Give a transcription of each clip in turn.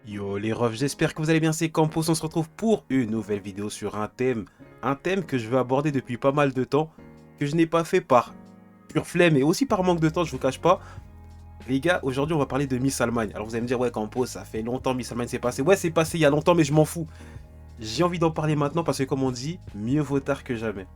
Yo les refs, j'espère que vous allez bien, c'est Campos, on se retrouve pour une nouvelle vidéo sur un thème que je vais aborder depuis pas mal de temps, que je n'ai pas fait par pure flemme et aussi par manque de temps, je vous cache pas. Les gars, aujourd'hui on va parler de Miss Allemagne. Alors vous allez me dire, ouais Campos, ça fait longtemps Miss Allemagne s'est passé. Ouais, c'est passé il y a longtemps mais je m'en fous. J'ai envie d'en parler maintenant parce que comme on dit, mieux vaut tard que jamais.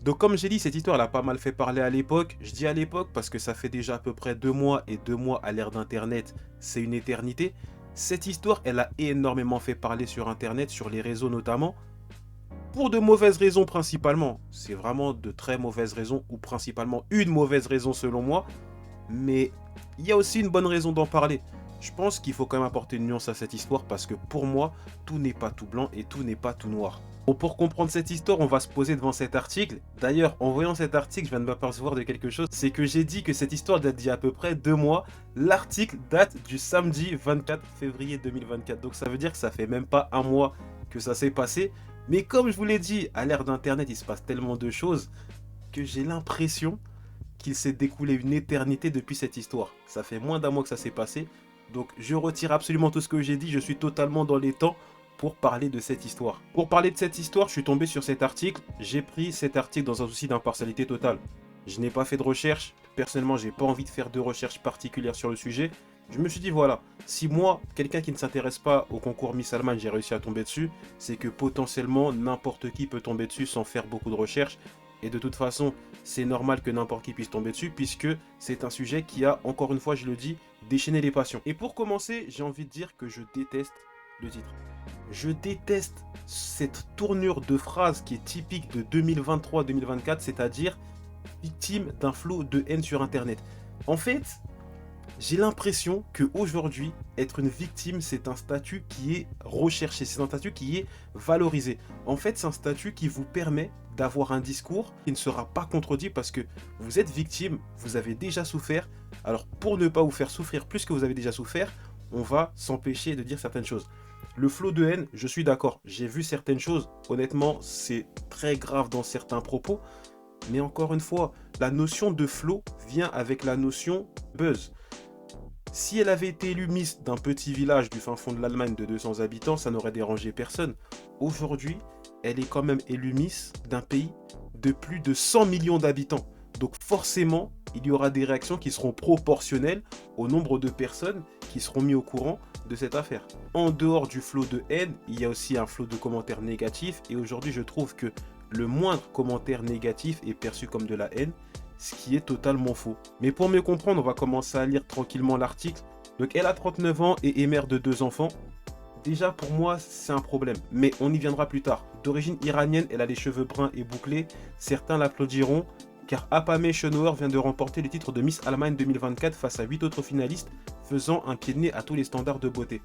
Donc comme j'ai dit, cette histoire elle a pas mal fait parler à l'époque. Je dis à l'époque parce que ça fait déjà à peu près 2 mois et 2 mois à l'ère d'internet, c'est une éternité. Cette histoire, elle a énormément fait parler sur internet, sur les réseaux notamment, pour de mauvaises raisons principalement. C'est vraiment de très mauvaises raisons, ou principalement une mauvaise raison selon moi, mais il y a aussi une bonne raison d'en parler. Je pense qu'il faut quand même apporter une nuance à cette histoire parce que pour moi, tout n'est pas tout blanc et tout n'est pas tout noir. Bon, pour comprendre cette histoire, on va se poser devant cet article. D'ailleurs, en voyant cet article, je viens de m'apercevoir de quelque chose. C'est que j'ai dit que cette histoire date d'il y a à peu près 2 mois. L'article date du samedi 24 février 2024. Donc ça veut dire que ça fait même pas un mois que ça s'est passé. Mais comme je vous l'ai dit, à l'ère d'Internet, il se passe tellement de choses que j'ai l'impression qu'il s'est découlé une éternité depuis cette histoire. Ça fait moins d'un mois que ça s'est passé. Donc je retire absolument tout ce que j'ai dit. Je suis totalement dans les temps pour parler de cette histoire. Pour parler de cette histoire, je suis tombé sur cet article. J'ai pris cet article dans un souci d'impartialité totale. Je n'ai pas fait de recherche. Personnellement, j'ai pas envie de faire de recherche particulière sur le sujet. Je me suis dit, voilà, si moi, quelqu'un qui ne s'intéresse pas au concours Miss Allemagne, j'ai réussi à tomber dessus, c'est que potentiellement, n'importe qui peut tomber dessus sans faire beaucoup de recherche. Et de toute façon, c'est normal que n'importe qui puisse tomber dessus, puisque c'est un sujet qui a, encore une fois, je le dis, déchaîné les passions. Et pour commencer, j'ai envie de dire que je déteste le titre. Je déteste cette tournure de phrase qui est typique de 2023-2024, c'est-à-dire victime d'un flot de haine sur Internet. En fait, j'ai l'impression qu'aujourd'hui, être une victime, c'est un statut qui est recherché, c'est un statut qui est valorisé. En fait, c'est un statut qui vous permet d'avoir un discours qui ne sera pas contredit parce que vous êtes victime, vous avez déjà souffert. Alors, pour ne pas vous faire souffrir plus que vous avez déjà souffert, on va s'empêcher de dire certaines choses. Le flot de haine, je suis d'accord, j'ai vu certaines choses, honnêtement, c'est très grave dans certains propos, mais encore une fois, la notion de flot vient avec la notion buzz. Si elle avait été élue Miss d'un petit village du fin fond de l'Allemagne de 200 habitants, ça n'aurait dérangé personne. Aujourd'hui, elle est quand même élue Miss d'un pays de plus de 100 millions d'habitants. Donc forcément, il y aura des réactions qui seront proportionnelles au nombre de personnes qui seront mis au courant de cette affaire. En dehors du flot de haine, il y a aussi un flot de commentaires négatifs. Et aujourd'hui, je trouve que le moindre commentaire négatif est perçu comme de la haine, ce qui est totalement faux. Mais pour mieux comprendre, on va commencer à lire tranquillement l'article. Donc elle a 39 ans et est mère de 2 enfants. Déjà pour moi c'est un problème, mais on y viendra plus tard. D'origine iranienne, elle a les cheveux bruns et bouclés. Certains l'applaudiront car Apameh Schönauer vient de remporter le titre de Miss Allemagne 2024 face à 8 autres finalistes, faisant un pied de nez à tous les standards de beauté.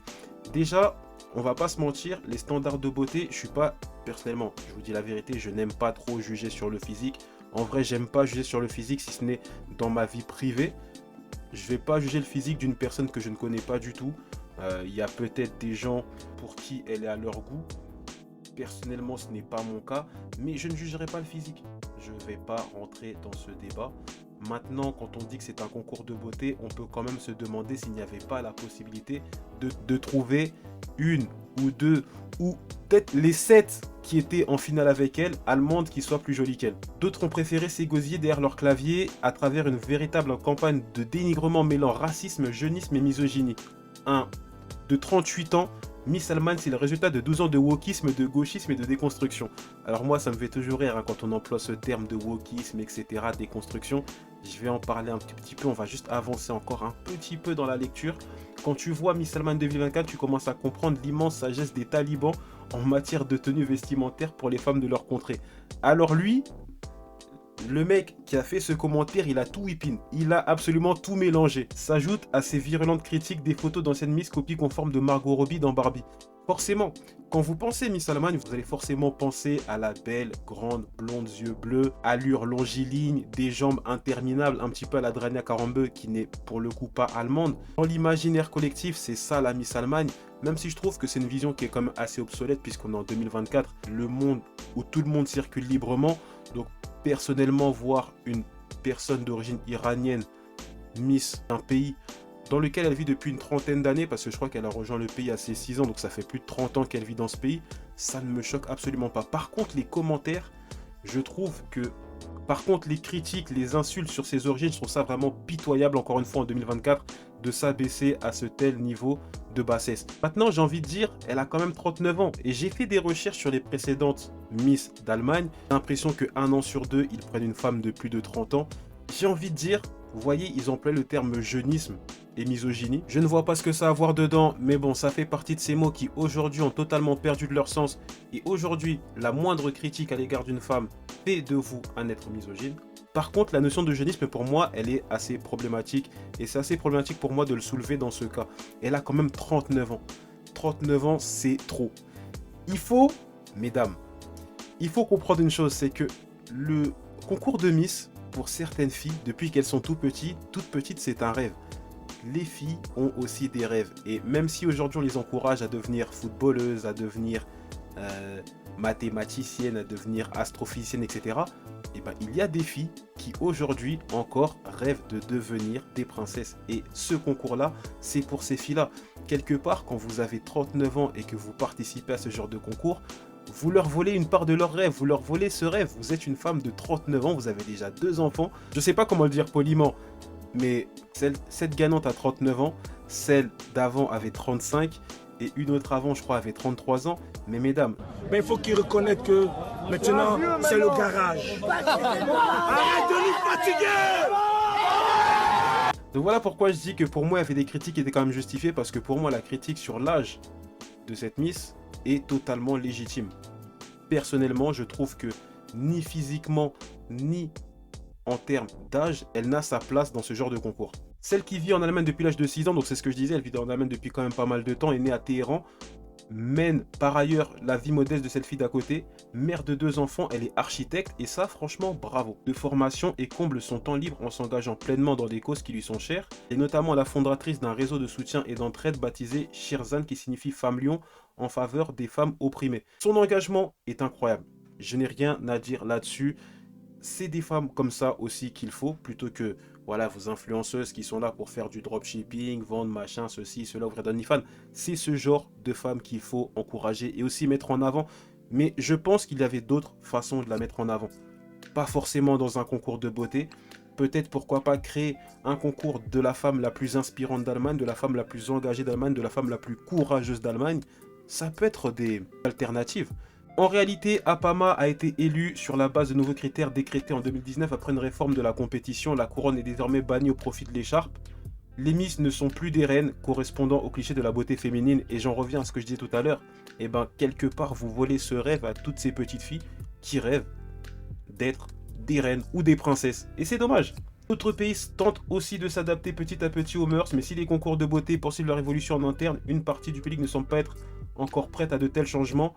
Déjà, on va pas se mentir, les standards de beauté, je suis pas, personnellement, je vous dis la vérité, je n'aime pas trop juger sur le physique. En vrai, j'aime pas juger sur le physique si ce n'est dans ma vie privée. Je vais pas juger le physique d'une personne que je ne connais pas du tout. Il y a peut-être des gens pour qui elle est à leur goût. Personnellement, ce n'est pas mon cas, mais je ne jugerai pas le physique. Je ne vais pas rentrer dans ce débat. Maintenant, quand on dit que c'est un concours de beauté, on peut quand même se demander s'il n'y avait pas la possibilité de trouver une ou deux, ou peut-être les 7 qui étaient en finale avec elle, allemandes qui soient plus jolies qu'elle. D'autres ont préféré s'égosiller derrière leur clavier à travers une véritable campagne de dénigrement mêlant racisme, jeunisme et misogynie. Un de 38 ans, Miss Allemagne, c'est le résultat de 12 ans de wokisme, de gauchisme et de déconstruction. Alors moi, ça me fait toujours rire hein, quand on emploie ce terme de wokisme, etc., déconstruction. Je vais en parler un petit peu, on va juste avancer encore un petit peu dans la lecture. Quand tu vois Miss Allemagne 2024, tu commences à comprendre l'immense sagesse des talibans en matière de tenue vestimentaire pour les femmes de leur contrée. Alors lui, le mec qui a fait ce commentaire, il a tout whipping. Il a absolument tout mélangé. S'ajoute à ses virulentes critiques des photos d'anciennes Miss copie conforme de Margot Robbie dans Barbie. Forcément, quand vous pensez Miss Allemagne, vous allez forcément penser à la belle, grande, blonde, yeux bleus, allure longiligne, des jambes interminables, un petit peu à la Drania Karambeu qui n'est pour le coup pas allemande. Dans l'imaginaire collectif, c'est ça la Miss Allemagne, même si je trouve que c'est une vision qui est quand même assez obsolète puisqu'on est en 2024, le monde où tout le monde circule librement. Donc personnellement, voir une personne d'origine iranienne Miss d'un pays dans lequel elle vit depuis une trentaine d'années, parce que je crois qu'elle a rejoint le pays à ses 6 ans, donc ça fait plus de 30 ans qu'elle vit dans ce pays, ça ne me choque absolument pas. Par contre, les commentaires, je trouve que... Par contre, les critiques, les insultes sur ses origines, je trouve ça vraiment pitoyable, encore une fois en 2024, de s'abaisser à ce tel niveau de bassesse. Maintenant, j'ai envie de dire, elle a quand même 39 ans, et j'ai fait des recherches sur les précédentes Miss d'Allemagne. J'ai l'impression qu'un an sur deux, ils prennent une femme de plus de 30 ans. J'ai envie de dire, vous voyez, ils emploient le terme jeunisme et misogynie. Je ne vois pas ce que ça a à voir dedans, mais bon, ça fait partie de ces mots qui aujourd'hui ont totalement perdu de leur sens. Et aujourd'hui, la moindre critique à l'égard d'une femme fait de vous un être misogyne. Par contre, la notion de jeunisme, pour moi, elle est assez problématique. Et c'est assez problématique pour moi de le soulever dans ce cas. Elle a quand même 39 ans. 39 ans, c'est trop. Il faut, mesdames, il faut comprendre une chose, c'est que le concours de Miss, pour certaines filles, depuis qu'elles sont toutes petites, c'est un rêve. Les filles ont aussi des rêves. Et même si aujourd'hui on les encourage à devenir footballeuses, à devenir mathématiciennes, à devenir astrophysiciennes, etc., et ben, il y a des filles qui aujourd'hui encore rêvent de devenir des princesses. Et ce concours-là, c'est pour ces filles-là. Quelque part, quand vous avez 39 ans et que vous participez à ce genre de concours, vous leur volez une part de leur rêve, vous leur volez ce rêve. Vous êtes une femme de 39 ans, vous avez déjà 2 enfants. Je sais pas comment le dire poliment, mais cette gagnante a 39 ans, celle d'avant avait 35 et une autre avant, je crois, avait 33 ans. Mais mesdames... Mais il faut qu'ils reconnaissent que maintenant, c'est le garage. Arrête de nous fatiguer! Donc voilà pourquoi je dis que pour moi, il y avait des critiques qui étaient quand même justifiées, parce que pour moi, la critique sur l'âge de cette Miss est totalement légitime. Personnellement, je trouve que ni physiquement, ni en termes d'âge, elle n'a sa place dans ce genre de concours. Celle qui vit en Allemagne depuis l'âge de 6 ans, donc c'est ce que je disais, elle vit en Allemagne depuis quand même pas mal de temps, est née à Téhéran, mène par ailleurs la vie modeste de cette fille d'à côté, mère de 2 enfants, elle est architecte, et ça franchement bravo. De formation et comble son temps libre en s'engageant pleinement dans des causes qui lui sont chères, et notamment la fondatrice d'un réseau de soutien et d'entraide baptisé Shirzan, qui signifie Femme Lion, en faveur des femmes opprimées. Son engagement est incroyable, je n'ai rien à dire là-dessus. C'est des femmes comme ça aussi qu'il faut, plutôt que voilà, vos influenceuses qui sont là pour faire du dropshipping, vendre machin, ceci, cela, ouvrir d'OnlyFans. C'est ce genre de femmes qu'il faut encourager et aussi mettre en avant. Mais je pense qu'il y avait d'autres façons de la mettre en avant. Pas forcément dans un concours de beauté. Peut-être, pourquoi pas, créer un concours de la femme la plus inspirante d'Allemagne, de la femme la plus engagée d'Allemagne, de la femme la plus courageuse d'Allemagne. Ça peut être des alternatives. En réalité, Apama a été élu sur la base de nouveaux critères décrétés en 2019 après une réforme de la compétition. La couronne est désormais bannie au profit de l'écharpe. Les Miss ne sont plus des reines correspondant au cliché de la beauté féminine. Et j'en reviens à ce que je disais tout à l'heure. Et ben, quelque part, vous volez ce rêve à toutes ces petites filles qui rêvent d'être des reines ou des princesses. Et c'est dommage. D'autres pays tentent aussi de s'adapter petit à petit aux mœurs, mais si les concours de beauté poursuivent leur évolution en interne, une partie du public ne semble pas être encore prête à de tels changements.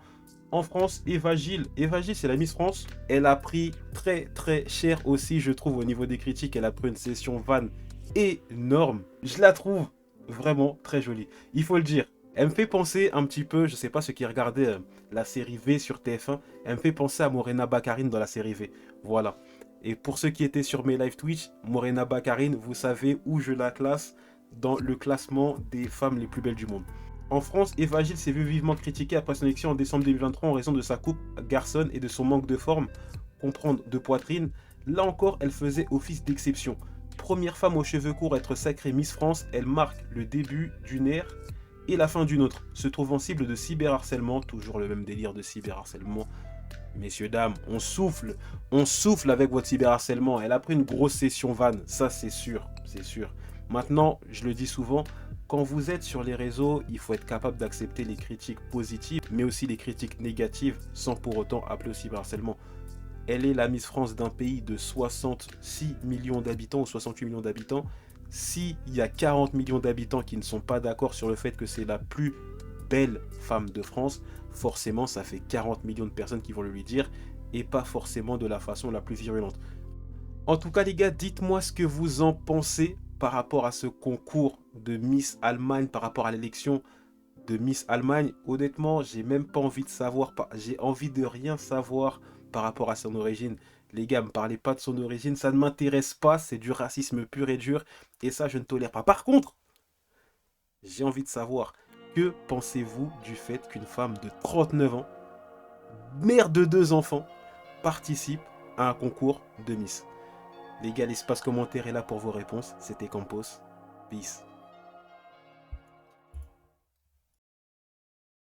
En France, Eva Gilles, c'est la Miss France, elle a pris très cher aussi, je trouve, au niveau des critiques. Elle a pris une session van énorme. Je la trouve vraiment très jolie, il faut le dire. Elle me fait penser un petit peu, je sais pas ceux qui regardaient la série V sur TF1, elle me fait penser à Morena Baccarin dans la série V, voilà. Et pour ceux qui étaient sur mes live Twitch, Morena Baccarin, vous savez où je la classe dans le classement des femmes les plus belles du monde. En France, Eva Gilles s'est vue vivement critiquée après son élection en décembre 2023 en raison de sa coupe garçonne et de son manque de forme, comprendre de poitrine. Là encore, elle faisait office d'exception. Première femme aux cheveux courts à être sacrée Miss France, elle marque le début d'une ère et la fin d'une autre, se trouvant cible de cyberharcèlement, toujours le même délire de cyberharcèlement. Messieurs, dames, on souffle avec votre cyberharcèlement. Elle a pris une grosse session van, ça c'est sûr, c'est sûr. Maintenant, je le dis souvent, quand vous êtes sur les réseaux, il faut être capable d'accepter les critiques positives, mais aussi les critiques négatives, sans pour autant appeler au cyberharcèlement. Elle est la Miss France d'un pays de 66 millions d'habitants ou 68 millions d'habitants. S'il y a 40 millions d'habitants qui ne sont pas d'accord sur le fait que c'est la plus belle femme de France, forcément ça fait 40 millions de personnes qui vont le lui dire, et pas forcément de la façon la plus virulente. En tout cas les gars, dites-moi ce que vous en pensez par rapport à ce concours de Miss Allemagne, par rapport à l'élection de Miss Allemagne. Honnêtement, j'ai même pas envie de savoir, j'ai envie de rien savoir par rapport à son origine. Les gars, me parlez pas de son origine, ça ne m'intéresse pas, c'est du racisme pur et dur, et ça je ne tolère pas. Par contre, J'ai envie de savoir, que pensez-vous du fait qu'une femme de 39 ans, mère de 2 enfants, participe à un concours de Miss? Les gars, l'espace commentaire est là pour vos réponses. C'était Campos. Peace.